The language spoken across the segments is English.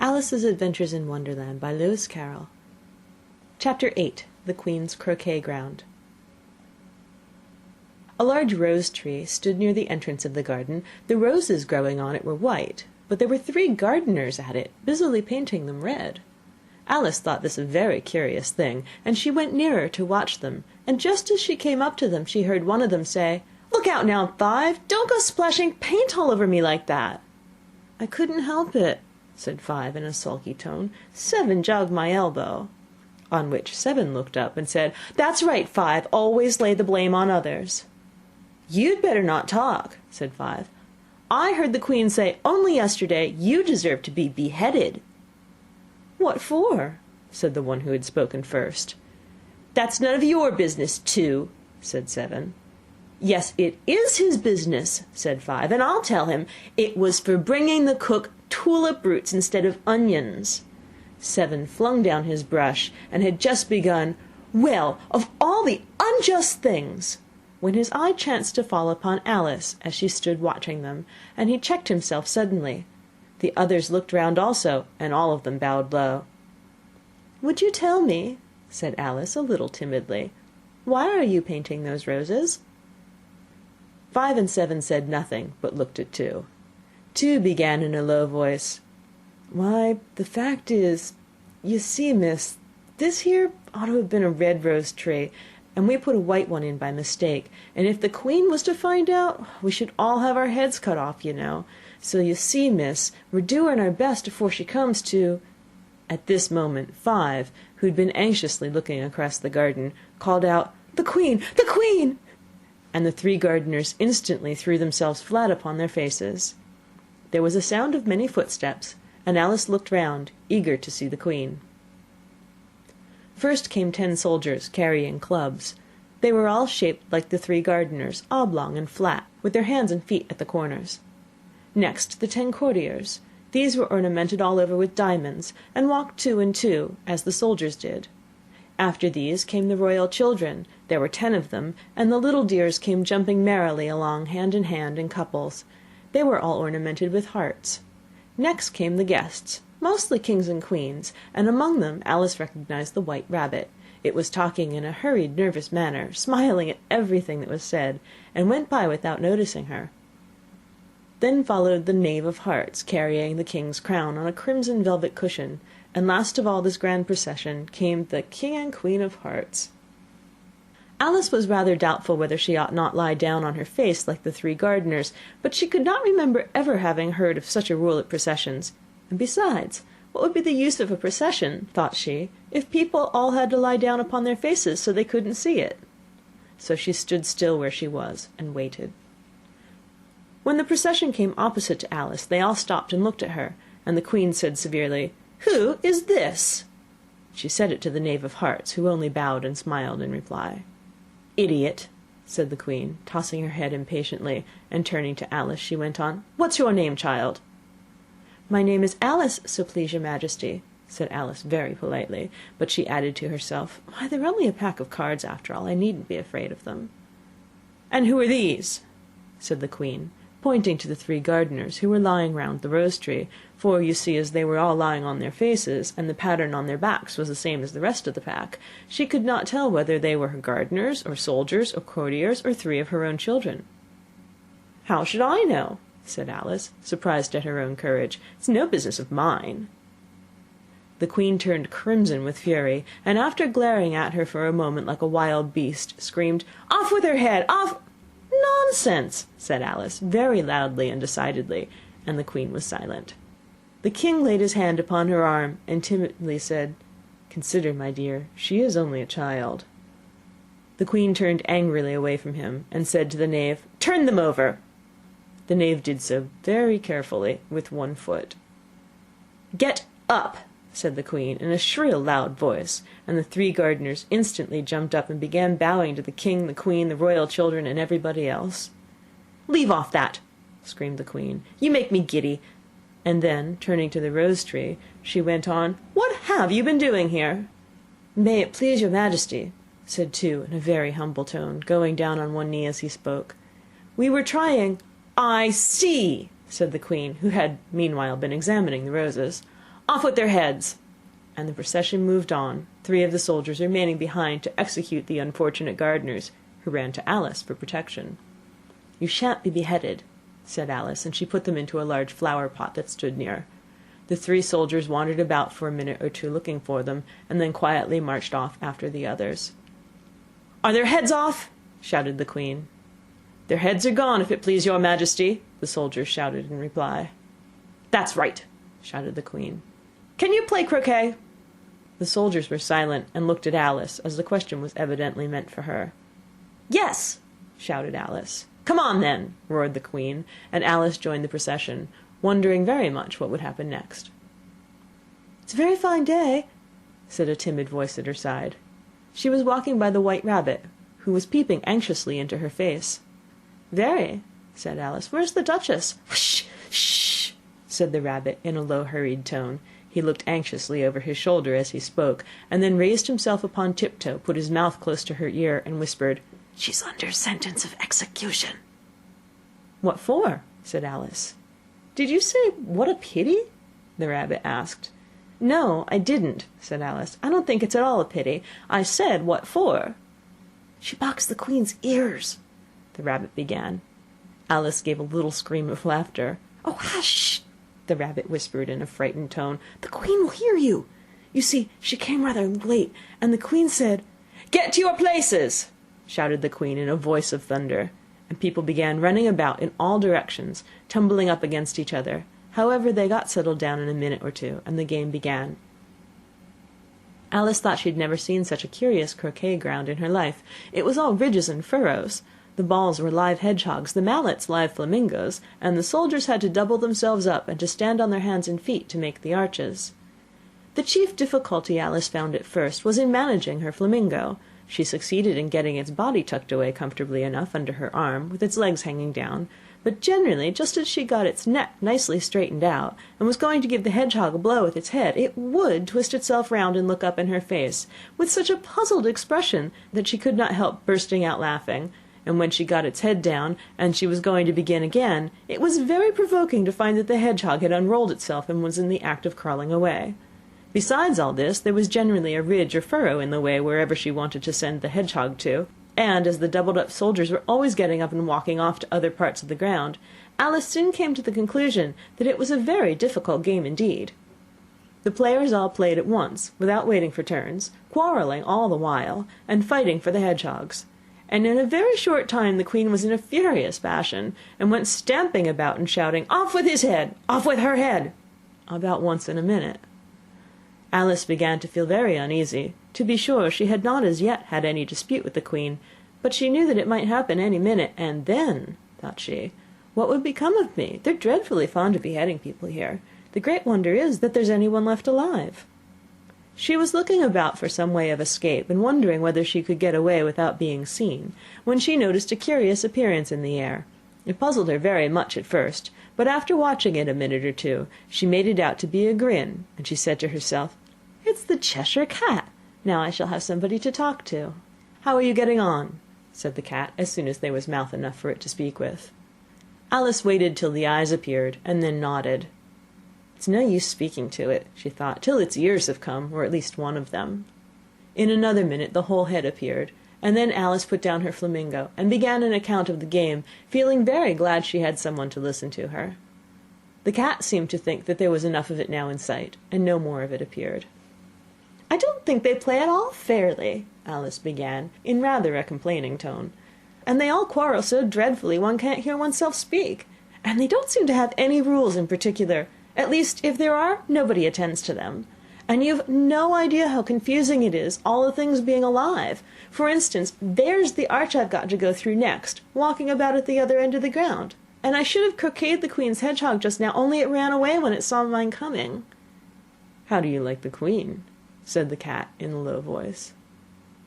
Alice's Adventures in Wonderland by Lewis Carroll. Chapter 8. The Queen's Croquet Ground. A large rose tree stood near the entrance of the garden. The roses growing on it were white, but there were 3 gardeners at it, busily painting them red. Alice thought this a very curious thing, and she went nearer to watch them, and just as she came up to them she heard one of them say, "Look out now, Five! Don't go splashing paint all over me like that!" "I couldn't help it," said Five in a sulky tone. "Seven jogged my elbow." On which Seven looked up and said, "That's right, Five, always lay the blame on others." "You'd better not talk," said Five. "I heard the Queen say only yesterday you deserve to be beheaded." "What for?" said the one who had spoken first. "That's none of your business, too," said Seven. "Yes, it is his business," said Five, "and I'll tell him. It was for bringing the cook tulip roots instead of onions." Seven flung down his brush, and had just begun, "Well, of all the unjust things," when his eye chanced to fall upon Alice as she stood watching them, and he checked himself suddenly. The others looked round also, and all of them bowed low. "Would you tell me," said Alice a little timidly, "why are you painting those roses?" Five and Seven said nothing, but looked at Two. Two began in a low voice, "Why, the fact is, you see, miss, this here ought to have been a red rose tree, and we put a white one in by mistake, and if the Queen was to find out, we should all have our heads cut off, you know. So you see, miss, we're doing our best afore she comes to—" At this moment Five, who'd been anxiously looking across the garden, called out, "The Queen! The Queen!" and the 3 gardeners instantly threw themselves flat upon their faces. There was a sound of many footsteps, and Alice looked round, eager to see the Queen. First came 10 soldiers, carrying clubs. They were all shaped like the 3 gardeners, oblong and flat, with their hands and feet at the corners. Next the 10 courtiers. These were ornamented all over with diamonds, and walked 2 and 2, as the soldiers did. After these came the royal children. There were 10 of them, and the little dears came jumping merrily along hand in hand in couples. They were all ornamented with hearts. Next came the guests, mostly kings and queens, and among them Alice recognized the White Rabbit. It was talking in a hurried, nervous manner, smiling at everything that was said, and went by without noticing her. Then followed the Knave of Hearts, carrying the king's crown on a crimson velvet cushion, and last of all this grand procession came the King and Queen of Hearts. Alice was rather doubtful whether she ought not lie down on her face like the 3 gardeners, but she could not remember ever having heard of such a rule at processions, and besides, what would be the use of a procession, thought she, if people all had to lie down upon their faces so they couldn't see it? So she stood still where she was, and waited. When the procession came opposite to Alice, they all stopped and looked at her, and the Queen said severely, "Who is this?" She said it to the Knave of Hearts, who only bowed and smiled in reply. "Idiot," said the Queen, tossing her head impatiently, and turning to Alice, she went on, "What's your name, child?" "My name is Alice, so please your Majesty," said Alice very politely, but she added to herself, "Why, they're only a pack of cards after all. I needn't be afraid of them." "And who are these?" said the Queen, pointing to the 3 gardeners who were lying round the rose tree, for you see, as they were all lying on their faces, and the pattern on their backs was the same as the rest of the pack, she could not tell whether they were her gardeners, or soldiers, or courtiers, or 3 of her own children. "How should I know?" said Alice, surprised at her own courage. "It's no business of mine." The Queen turned crimson with fury, and after glaring at her for a moment like a wild beast, screamed, "Off with her head! Off—" "Nonsense!" said Alice, very loudly and decidedly, and the Queen was silent. The King laid his hand upon her arm, and timidly said, "Consider, my dear, she is only a child." The Queen turned angrily away from him, and said to the Knave, "Turn them over." The Knave did so very carefully, with 1 foot. "Get up!" said the Queen, in a shrill, loud voice, and the 3 gardeners instantly jumped up and began bowing to the King, the Queen, the royal children, and everybody else. "Leave off that!" screamed the Queen. "You make me giddy." And then, turning to the rose tree, she went on, "What have you been doing here?" "May it please your Majesty," said Two in a very humble tone, going down on one knee as he spoke, "we were trying—" "I see," said the Queen, who had meanwhile been examining the roses. Off with their heads!" And the procession moved on, 3 of the soldiers remaining behind to execute the unfortunate gardeners, who ran to Alice for protection. "You shan't be beheaded," said Alice, and she put them into a large flower pot that stood near. The 3 soldiers wandered about for a minute or two looking for them, and then quietly marched off after the others. "Are their heads off?" shouted the Queen. "Their heads are gone, if it please your Majesty," the soldiers shouted in reply. "That's right," shouted the Queen. "Can you play croquet?" The soldiers were silent and looked at Alice, as the question was evidently meant for her. "Yes," shouted Alice. "Come on, then," roared the Queen, and Alice joined the procession, wondering very much what would happen next. "It's a very fine day," said a timid voice at her side. She was walking by the White Rabbit, who was peeping anxiously into her face. "Very," said Alice. "Where's the Duchess?" "Shh, shh," said the Rabbit in a low, hurried tone. He looked anxiously over his shoulder as he spoke, and then raised himself upon tiptoe, put his mouth close to her ear, and whispered, "She's under sentence of execution." "What for?" said Alice. "Did you say, 'What a pity'?" the Rabbit asked. "No, I didn't," said Alice. "I don't think it's at all a pity. I said, 'What for?'" "She boxed the Queen's ears," the Rabbit began. Alice gave a little scream of laughter. "Oh, hush!" the Rabbit whispered in a frightened tone. "The Queen will hear you. You see, she came rather late, and the Queen said—" "Get to your places!" shouted the Queen in a voice of thunder, and people began running about in all directions, tumbling up against each other. However, they got settled down in a minute or two, and the game began. Alice thought she had never seen such a curious croquet ground in her life. It was all ridges and furrows. The balls were live hedgehogs, the mallets live flamingos, and the soldiers had to double themselves up and to stand on their hands and feet to make the arches. The chief difficulty Alice found at first was in managing her flamingo. She succeeded in getting its body tucked away comfortably enough under her arm, with its legs hanging down, but generally, just as she got its neck nicely straightened out, and was going to give the hedgehog a blow with its head, it would twist itself round and look up in her face, with such a puzzled expression that she could not help bursting out laughing, and when she got its head down, and she was going to begin again, it was very provoking to find that the hedgehog had unrolled itself and was in the act of crawling away. Besides all this, there was generally a ridge or furrow in the way wherever she wanted to send the hedgehog to, and as the doubled-up soldiers were always getting up and walking off to other parts of the ground, Alice soon came to the conclusion that it was a very difficult game indeed. The players all played at once, without waiting for turns, quarrelling all the while, and fighting for the hedgehogs. And in a very short time the Queen was in a furious passion, and went stamping about and shouting, "Off with his head! Off with her head!" about once in a minute. Alice began to feel very uneasy. To be sure, she had not as yet had any dispute with the Queen, but she knew that it might happen any minute, and then, thought she, what would become of me? They're dreadfully fond of beheading people here. The great wonder is that there's anyone left alive. She was looking about for some way of escape, and wondering whether she could get away without being seen, when she noticed a curious appearance in the air. It puzzled her very much at first, but after watching it a minute or two, she made it out to be a grin, and she said to herself, "It's the Cheshire Cat. Now I shall have somebody to talk to." "How are you getting on?" said the cat, as soon as there was mouth enough for it to speak with. Alice waited till the eyes appeared, and then nodded. "It's no use speaking to it," she thought, "till its ears have come, or at least one of them." In another minute the whole head appeared, and then Alice put down her flamingo, and began an account of the game, feeling very glad she had someone to listen to her. The cat seemed to think that there was enough of it now in sight, and no more of it appeared. "I don't think they play at all fairly," Alice began, in rather a complaining tone, "and they all quarrel so dreadfully one can't hear oneself speak, and they don't seem to have any rules in particular. At least, if there are, nobody attends to them. And you've no idea how confusing it is, all the things being alive. For instance, there's the arch I've got to go through next, walking about at the other end of the ground. And I should have croqueted the Queen's hedgehog just now, only it ran away when it saw mine coming." "How do you like the Queen?" said the cat in a low voice.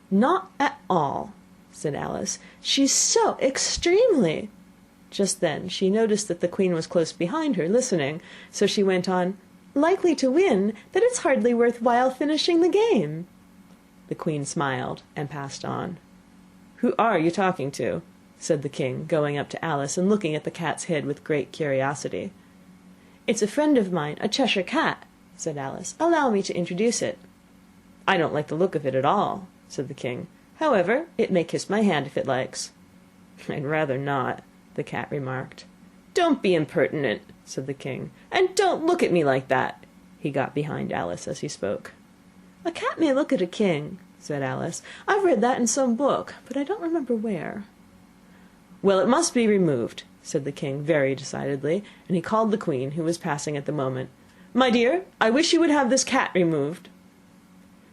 "Not at all," said Alice. "She's so extremely—" Just then she noticed that the Queen was close behind her, listening, so she went on, "Likely to win, that it's hardly worth while finishing the game." The Queen smiled and passed on. "Who are you talking to?" said the King, going up to Alice and looking at the cat's head with great curiosity. "It's a friend of mine, a Cheshire Cat," said Alice. "Allow me to introduce it." "I don't like the look of it at all," said the king. "However, it may kiss my hand if it likes." "I'd rather not," the cat remarked. "Don't be impertinent," said the king, "and don't look at me like that." He got behind Alice as he spoke. "A cat may look at a king," said Alice. "I've read that in some book, but I don't remember where." "Well, it must be removed," said the king very decidedly, and he called the queen, who was passing at the moment. "My dear, I wish you would have this cat removed."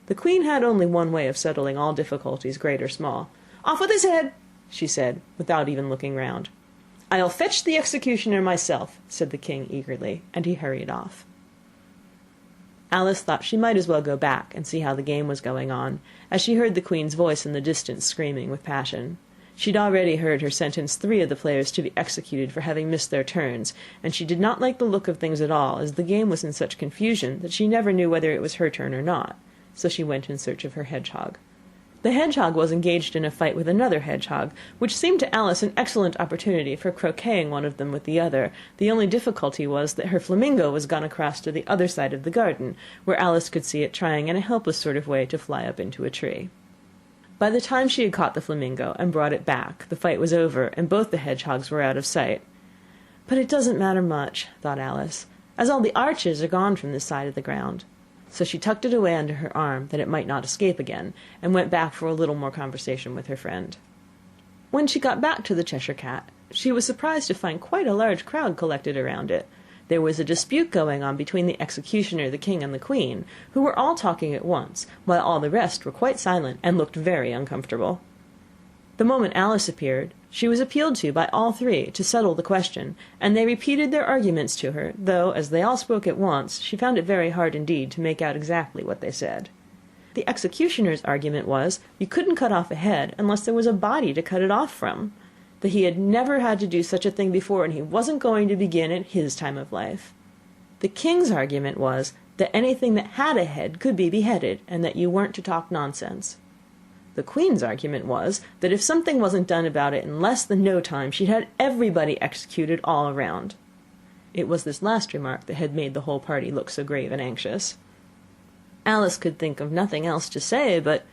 The queen had only one way of settling all difficulties, great or small. "Off with his head," she said, without even looking round. "I'll fetch the executioner myself," said the king eagerly, and he hurried off. Alice thought she might as well go back and see how the game was going on, as she heard the queen's voice in the distance screaming with passion. She had already heard her sentence 3 of the players to be executed for having missed their turns, and she did not like the look of things at all, as the game was in such confusion that she never knew whether it was her turn or not. So she went in search of her hedgehog. The hedgehog was engaged in a fight with another hedgehog, which seemed to Alice an excellent opportunity for croqueting one of them with the other. The only difficulty was that her flamingo was gone across to the other side of the garden, where Alice could see it trying in a helpless sort of way to fly up into a tree. By the time she had caught the flamingo and brought it back, the fight was over, and both the hedgehogs were out of sight. "But it doesn't matter much," thought Alice, "as all the arches are gone from this side of the ground." So she tucked it away under her arm, that it might not escape again, and went back for a little more conversation with her friend. When she got back to the Cheshire Cat, she was surprised to find quite a large crowd collected around it. There was a dispute going on between the executioner, the king, and the queen, who were all talking at once, while all the rest were quite silent and looked very uncomfortable. The moment Alice appeared, she was appealed to by all 3 to settle the question, and they repeated their arguments to her, though, as they all spoke at once, she found it very hard indeed to make out exactly what they said. The executioner's argument was, you couldn't cut off a head unless there was a body to cut it off from, that he had never had to do such a thing before, and he wasn't going to begin at his time of life. The king's argument was, that anything that had a head could be beheaded, and that you weren't to talk nonsense. The queen's argument was, that if something wasn't done about it in less than no time, she'd had everybody executed all around. It was this last remark that had made the whole party look so grave and anxious. Alice could think of nothing else to say but,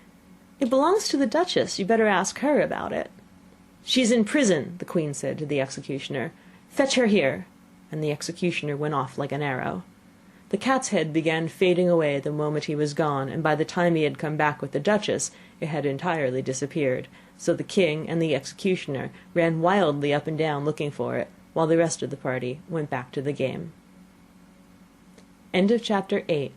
"It belongs to the Duchess, you better ask her about it." "She's in prison," the queen said to the executioner. "Fetch her here," and the executioner went off like an arrow. The cat's head began fading away the moment he was gone, and by the time he had come back with the Duchess, it had entirely disappeared, so the king and the executioner ran wildly up and down looking for it, while the rest of the party went back to the game. End of Chapter 8.